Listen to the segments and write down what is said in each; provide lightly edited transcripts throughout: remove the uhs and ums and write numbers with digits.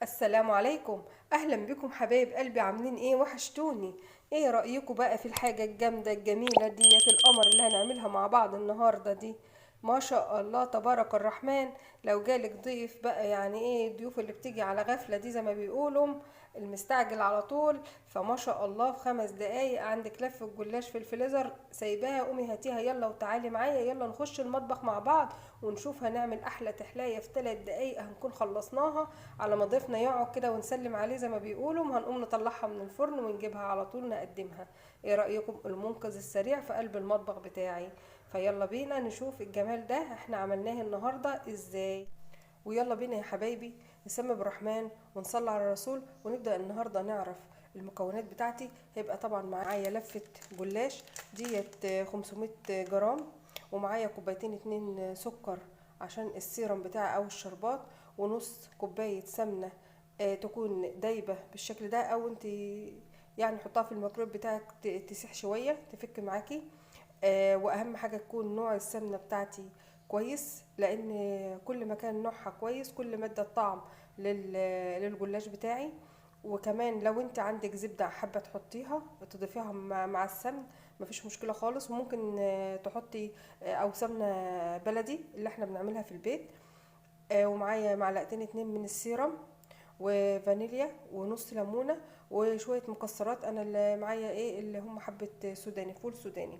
السلام عليكم. اهلا بكم حبايب قلبي، عاملين ايه؟ وحشتوني. ايه رأيكم بقى في الحاجة الجامدة الجميلة ديت القمر اللي هنعملها مع بعض النهاردة دي؟ ما شاء الله تبارك الرحمن. لو جالك ضيف بقى، يعني ايه الضيوف اللي بتيجي على غفلة دي زي ما بيقولوا، المستعجل على طول. فما شاء الله في 5 دقايق عندك لف الجلاش في الفريزر سايباها، قومي هاتيها يلا وتعالي معايا، يلا نخش المطبخ مع بعض ونشوف هنعمل احلى تحلاية في 3 دقايق هنكون خلصناها. على ما ضيفنا يقعد كده ونسلم عليه زي ما بيقولوا، هنقوم نطلعها من الفرن ونجيبها على طول نقدمها. ايه رأيكم؟ المنقذ السريع في قلب المطبخ بتاعي. فيلا بينا نشوف الجمال ده احنا عملناه النهاردة ازاي. ويلا بينا يا حبايبي نسمي بالرحمن ونصلي على الرسول ونبدأ النهاردة نعرف المكونات بتاعتي. هيبقى طبعا معايا لفة جلاش ديت 500 جرام، ومعايا كوبايتين 2 سكر عشان السيرم بتاعي او الشربات، ونص كوباية سمنة تكون دايبة بالشكل ده، او انت يعني حطها في الميكرويف بتاعك تسيح شوية تفك معاكي. واهم حاجة تكون نوع السمنة بتاعتي كويس، لان كل ما كان نوعها كويس كل ما ادى الطعم للجلاش بتاعي. وكمان لو انت عندك زبدة حابة تحطيها تضيفيها مع السمن، مفيش مشكلة خالص. وممكن تحطي او سمنة بلدي اللي احنا بنعملها في البيت. ومعايا معلقتين 2 من السيرم وفانيليا ونص ليمونة وشوية مكسرات. انا اللي معايا ايه اللي هم حبة سوداني، فول سوداني.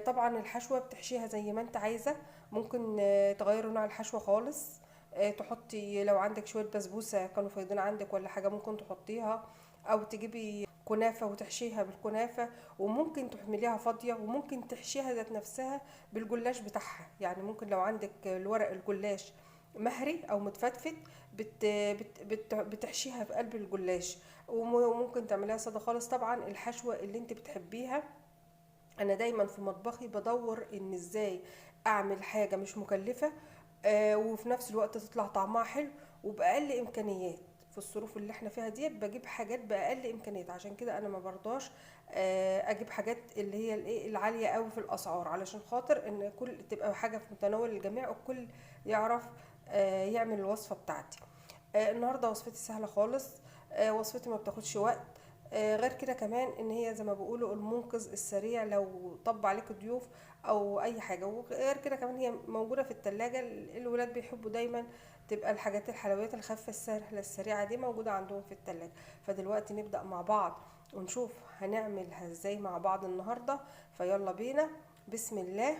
طبعا الحشوة بتحشيها زي ما انت عايزة. ممكن تغيري نوع الحشوة خالص. تحطي لو عندك شوية بسبوسة كانوا فايضين عندك ولا حاجة ممكن تحطيها، او تجيبي كنافة وتحشيها بالكنافة، وممكن تحمليها فاضية، وممكن تحشيها ذات نفسها بالجلاش بتاعها. يعني ممكن لو عندك الورق الجلاش مهري او متفتفت بتحشيها في قلب الجلاش. وممكن تعمليها سادة خالص. طبعا الحشوة اللي انت بتحبيها. انا دايما في مطبخي بدور ان ازاي اعمل حاجة مش مكلفة، وفي نفس الوقت تطلع طعمها حلو وبأقل امكانيات. في الظروف اللي احنا فيها ديت بجيب حاجات بأقل امكانيات، عشان كده انا ما برضاش اجيب حاجات اللي هي الايه العالية قوي في الاسعار، علشان خاطر ان كل تبقى حاجة في متناول الجميع والكل يعرف يعمل الوصفة بتاعتي. النهارده وصفتي سهله خالص. وصفتي ما بتاخدش وقت. غير كده كمان ان هي زي ما بيقولوا المنقذ السريع لو طب عليك ضيوف او اي حاجه. وغير كده كمان هي موجوده في التلاجة. الولاد بيحبوا دايما تبقى الحاجات الحلويات الخفيفه السهله السريعه دي موجوده عندهم في التلاجة. فدلوقتي نبدا مع بعض ونشوف هنعملها ازاي مع بعض النهارده. فيلا بينا. بسم الله.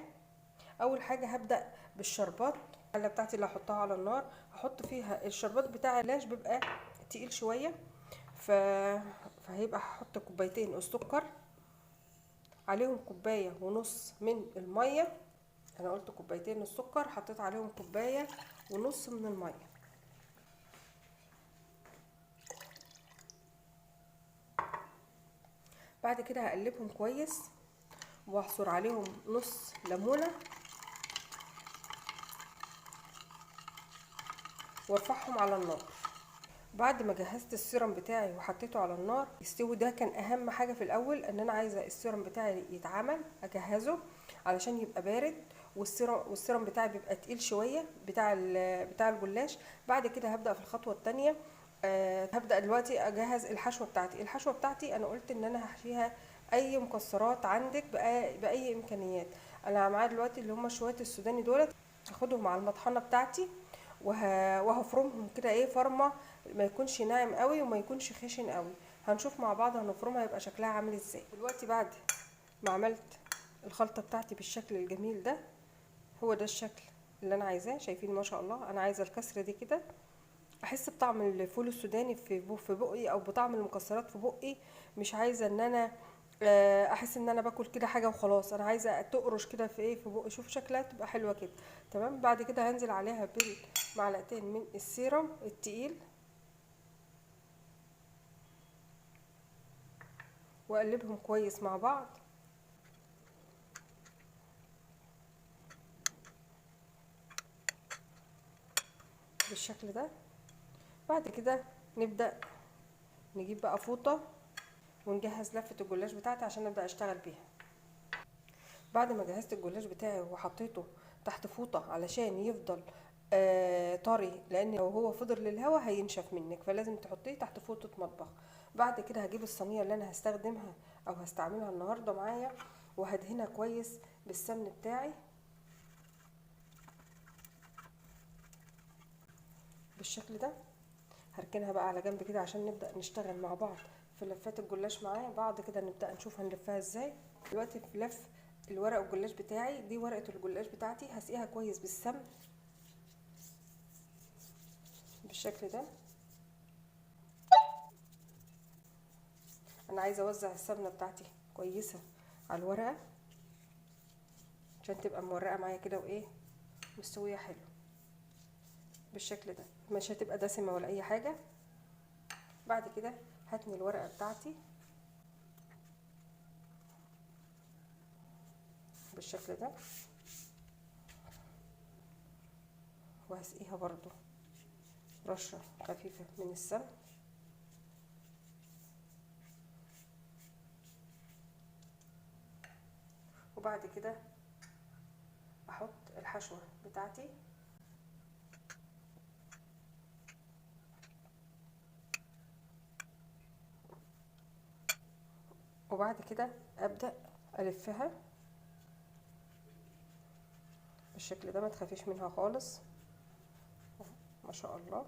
اول حاجه هبدا بالشربات. الحله بتاعتي اللي هحطها على النار هحط فيها الشربات بتاعي. العلاش بيبقى تقيل شويه، ف... فهيبقى هحط كوبايتين السكر عليهم كوبايه ونص من الميه. انا قلت كوبايتين السكر حطيت عليهم كوبايه ونص من الميه. بعد كده هقلبهم كويس واعصر عليهم نص ليمونه وارفعهم على النار. بعد ما جهزت السيرم بتاعي وحطيته على النار يستوي، ده كان اهم حاجه في الاول، ان انا عايزه السيرم بتاعي يتعمل اجهزه علشان يبقى بارد. والسيرم بتاعي بيبقى تقيل شويه بتاع الجلاش. بعد كده هبدا في الخطوه الثانيه. هبدا دلوقتي اجهز الحشوه بتاعتي. الحشوه بتاعتي انا قلت ان انا هحشيها اي مكسرات عندك باي امكانيات. انا معايا دلوقتي اللي هم شويه السوداني دولت، هاخدهم على المطحنه بتاعتي وهفرمهم كده ايه فرمه، ما يكونش ناعم قوي وما يكونش خشن قوي. هنشوف مع بعض هنفرمها يبقى شكلها عامل ازاي. دلوقتي بعد ما عملت الخلطه بتاعتي بالشكل الجميل ده، هو ده الشكل اللي انا عايزاه. شايفين ما شاء الله؟ انا عايزه الكسره دي كده احس بطعم الفول السوداني في بقي، او بطعم المكسرات في بقي. مش عايزه ان انا احس ان انا باكل كده حاجه وخلاص. انا عايزه تقرش كده في ايه في بقي. شوف شكلها تبقى حلوه كده. تمام. بعد كده هنزل عليها بالمعلقتين من السيرم التقيل واقلبهم كويس مع بعض بالشكل ده. بعد كده نبدأ نجيب بقى فوطة ونجهز لفة الجلاش بتاعتي عشان نبدأ اشتغل بيها. بعد ما جهزت الجلاش بتاعي وحطيته تحت فوطة علشان يفضل طري، لان لو هو فضل للهوا هينشف منك، فلازم تحطيه تحت فوطة مطبخ. بعد كده هجيب الصينية اللي انا هستخدمها او هستعملها النهاردة معايا، وهدهنها كويس بالسمن بتاعي بالشكل ده. هركنها بقى على جنب كده عشان نبدأ نشتغل مع بعض في لفات الجلاش معايا. بعد كده نبدأ نشوف هنلفها ازاي. دلوقتي في لف الورق الجلاش بتاعي، دي ورقة الجلاش بتاعتي هسقيها كويس بالسمن بالشكل ده. انا عايزه اوزع السمنه بتاعتي كويسه على الورقه عشان تبقى مورقه معايا كده وايه، مستويه حلو بالشكل ده، مش هتبقى دسمه ولا اي حاجه. بعد كده هتني الورقه بتاعتي بالشكل ده، وهسقيها برضو رشه خفيفه من السمن. وبعد كده احط الحشوه بتاعتي، وبعد كده ابدا الفها بالشكل ده، ما تخافيش منها خالص ما شاء الله.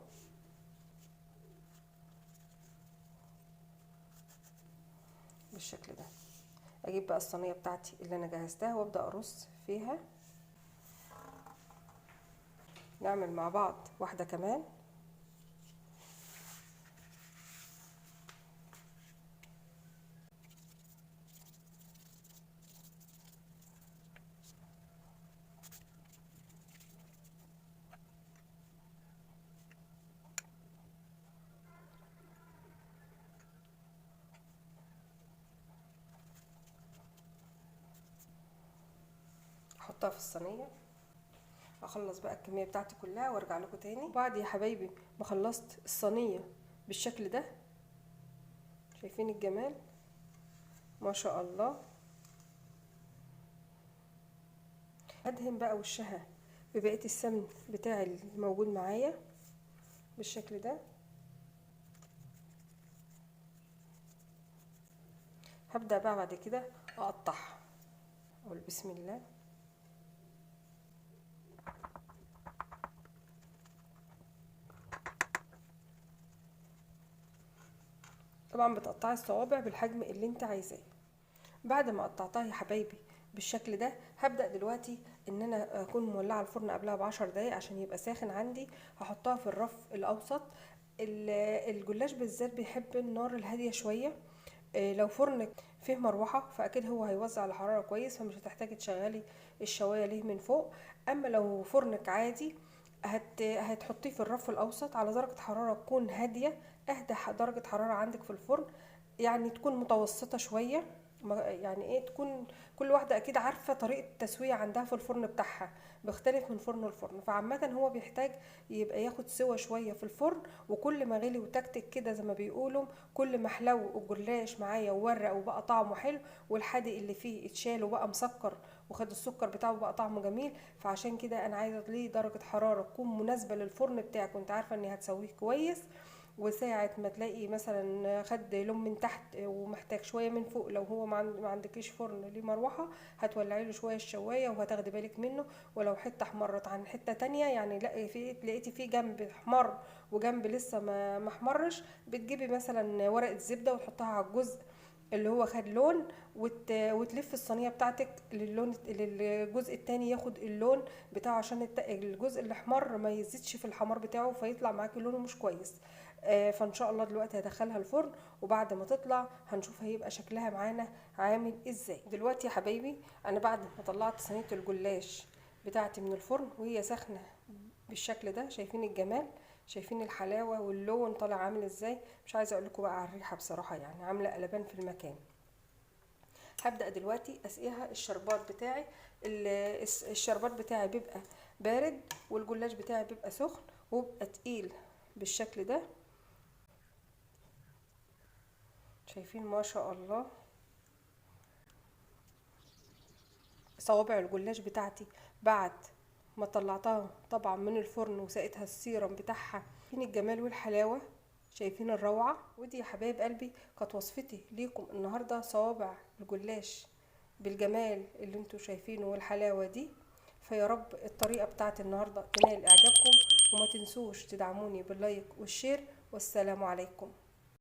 بالشكل ده اجيب بقى الصينيه بتاعتي اللي انا جهزتها وابدا ارص فيها. نعمل مع بعض واحده كمان. احطها في الصينيه، اخلص بقى الكميه بتاعتي كلها وارجع لكم تاني. بعد يا حبايبي ما خلصت الصينيه بالشكل ده، شايفين الجمال ما شاء الله. ادهن بقى وشها ببقيه السمن بتاعي الموجود معايا بالشكل ده. هبدا بقى بعد كده اقطعها، اقول بسم الله. طبعا بتقطعي الصوابع بالحجم اللي انت عايزاه. بعد ما قطعتها يا حبايبي بالشكل ده، هبدأ دلوقتي ان انا اكون مولعه الفرن قبلها بعشر دقايق عشان يبقى ساخن عندي. هحطها في الرف الاوسط. الجلاش بالذات بيحب النار الهاديه شويه. لو فرنك فيه مروحه فاكيد هو هيوزع الحراره كويس، فمش هتحتاجي تشغلي الشوايه ليه من فوق. اما لو فرنك عادي هتحطيه في الرف الاوسط على درجه حراره تكون هاديه. اهدى درجه حراره عندك في الفرن، يعني تكون متوسطه شويه. يعني ايه، تكون كل واحده اكيد عارفه طريقه التسويه عندها في الفرن بتاعها بيختلف من فرن لفرن. فعامه هو بيحتاج يبقى ياخد سوا شويه في الفرن، وكل ما غلي وتكتك كده زي ما بيقولوا، كل ما حلو الجلاش معايا وورق وبقى طعمه حلو، والحادق اللي فيه اتشال وبقى مسكر وخد السكر بتاعه وبقى طعمه جميل. فعشان كده انا عايزه ليه درجه حراره تكون مناسبه للفرن بتاعك، وانت عارفه اني هتسويه كويس. وساعة ما تلاقي مثلا خد لون من تحت ومحتاج شوية من فوق، لو هو ما عندكيش فرن ليه مروحة، هتولعي له شوية الشواية وهتاخدي بالك منه. ولو حتة احمرت عن حتة تانية، يعني لقيتي في جنب احمر وجنب لسه ما احمرش، بتجيبي مثلا ورقة زبدة وتحطها على الجزء اللي هو خد لون، وتلف الصينيه بتاعتك للجزء التاني ياخد اللون بتاعه، عشان الجزء الاحمر ما يزيدش في الحمار بتاعه فيطلع معاكي لونه مش كويس. فان شاء الله دلوقتي هدخلها الفرن، وبعد ما تطلع هنشوف هيبقى شكلها معانا عامل ازاي. دلوقتي يا حبايبي انا بعد ما طلعت صينيه الجلاش بتاعتي من الفرن وهي سخنه بالشكل ده، شايفين الجمال، شايفين الحلاوه واللون طالع عامل ازاي. مش عايزه اقول لكم بقى على الريحه بصراحه، يعني عامله قلبان في المكان. هبدا دلوقتي اسقيها الشربات بتاعي. الشربات بتاعي بيبقى بارد، والجلاش بتاعي بيبقى سخن وبيبقى تقيل بالشكل ده. شايفين ما شاء الله صوابع الجلاش بتاعتي بعد ما طلعتها طبعا من الفرن وسقيتها السيرم بتاعها. شايفين الجمال والحلاوة، شايفين الروعة. ودي يا حبايب قلبي كانت وصفتي ليكم النهاردة، صوابع الجلاش بالجمال اللي انتوا شايفينه والحلاوة دي. فيا رب الطريقة بتاعت النهاردة تنال اعجابكم، وما تنسوش تدعموني باللايك والشير، والسلام عليكم.